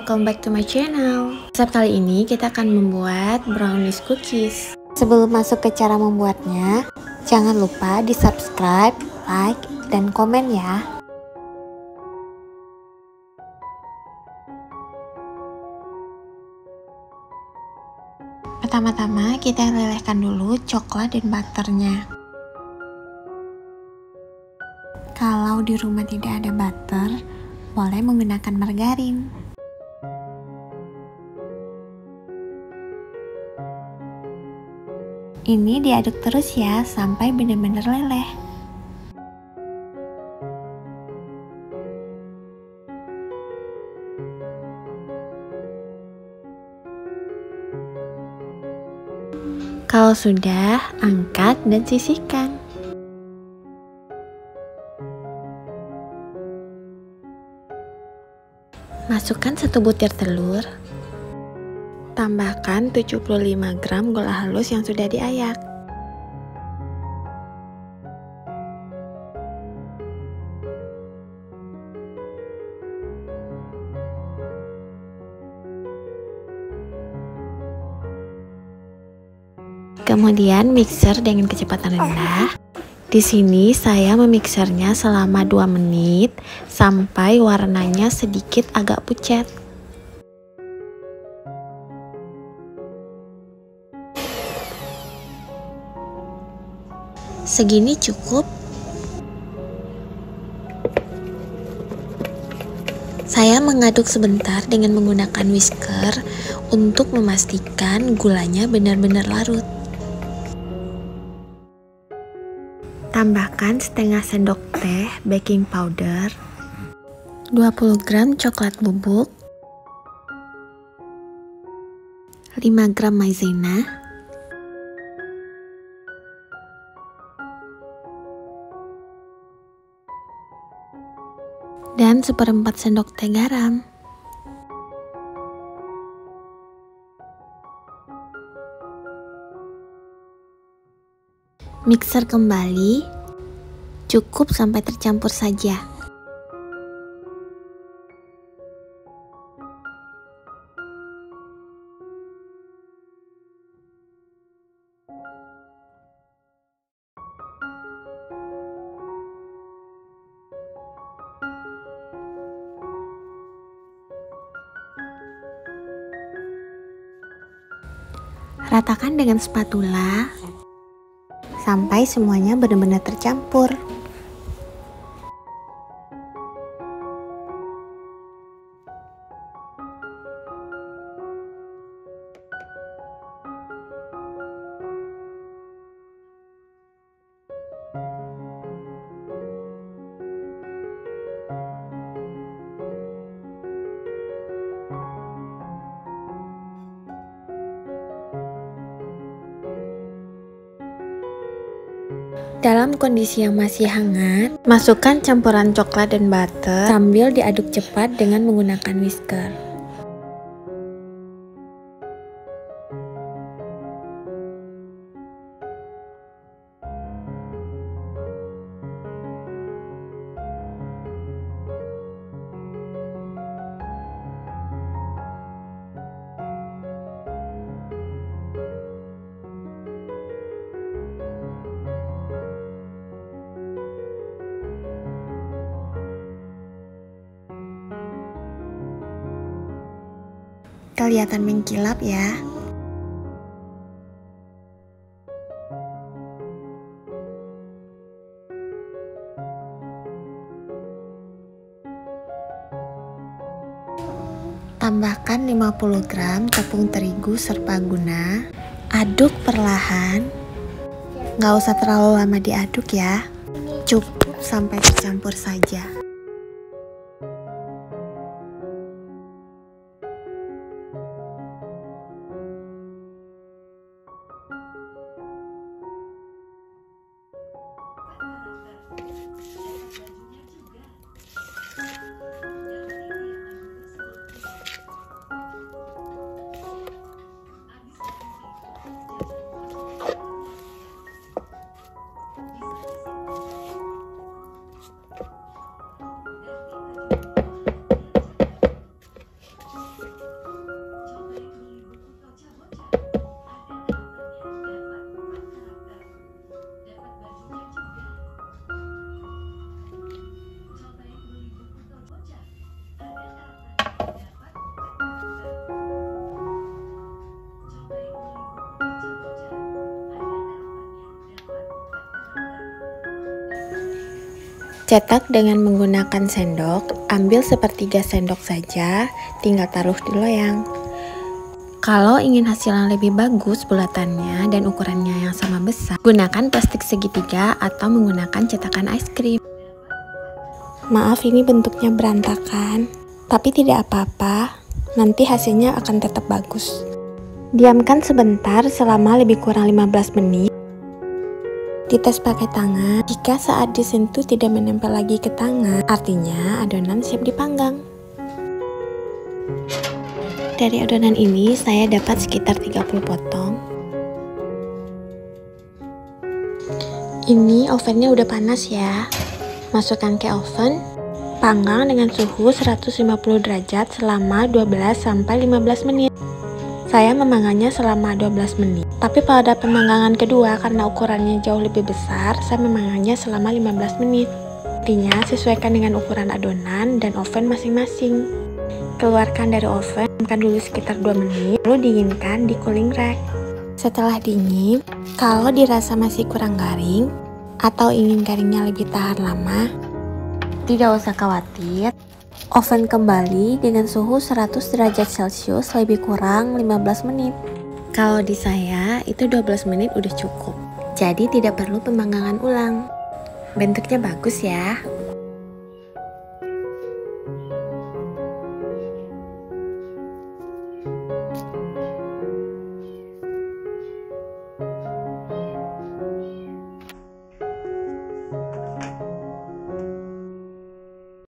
welcome back to my channel. Resep kali ini kita akan membuat brownies cookies. Sebelum masuk ke cara membuatnya, jangan lupa di subscribe, like, dan komen ya. Pertama-tama kita lelehkan dulu coklat dan butternya. Kalau di rumah tidak ada butter, boleh menggunakan margarin. Ini diaduk terus ya sampai benar-benar leleh. Kalau sudah, angkat dan sisihkan. Masukkan 1 butir telur. Tambahkan 75 gram gula halus yang sudah diayak. Kemudian mixer dengan kecepatan rendah. Di sini saya memixernya selama 2 menit sampai warnanya sedikit agak pucat. Segini cukup. Saya mengaduk sebentar dengan menggunakan whisker untuk memastikan gulanya benar-benar larut. Tambahkan setengah sendok teh baking powder, 20 gram coklat bubuk, 5 gram maizena, dan 1/4 sendok teh garam. Mixer kembali, cukup sampai tercampur saja. Ratakan dengan spatula sampai semuanya benar-benar tercampur. Dalam kondisi yang masih hangat, masukkan campuran coklat dan butter sambil diaduk cepat dengan menggunakan whisker. Kelihatan mengkilap ya. Tambahkan 50 gram tepung terigu serbaguna. Aduk perlahan. Nggak usah terlalu lama diaduk ya. Cukup sampai tercampur saja. Cetak dengan menggunakan sendok, ambil sepertiga sendok saja, tinggal taruh di loyang. Kalau ingin hasil yang lebih bagus bulatannya dan ukurannya yang sama besar, gunakan plastik segitiga atau menggunakan cetakan es krim. Maaf ini bentuknya berantakan, tapi tidak apa-apa, nanti hasilnya akan tetap bagus. Diamkan sebentar selama lebih kurang 15 menit. Dites pakai tangan. Jika saat disentuh tidak menempel lagi ke tangan, artinya adonan siap dipanggang. Dari adonan ini saya dapat sekitar 30 potong. Ini ovennya udah panas ya. Masukkan ke oven, panggang dengan suhu 150 derajat selama 12-15 menit. Saya memanggangnya selama 12 menit. Tapi pada pemanggangan kedua, karena ukurannya jauh lebih besar, saya memanggangnya selama 15 menit. Artinya, sesuaikan dengan ukuran adonan dan oven masing-masing. Keluarkan dari oven, diamkan dulu sekitar 2 menit, lalu dinginkan di cooling rack. Setelah dingin, kalau dirasa masih kurang garing, atau ingin garingnya lebih tahan lama, tidak usah khawatir. Oven kembali dengan suhu 100 derajat Celcius lebih kurang 15 menit. Kalau di saya itu 12 menit udah cukup. Jadi tidak perlu pemanggangan ulang. Bentuknya bagus ya.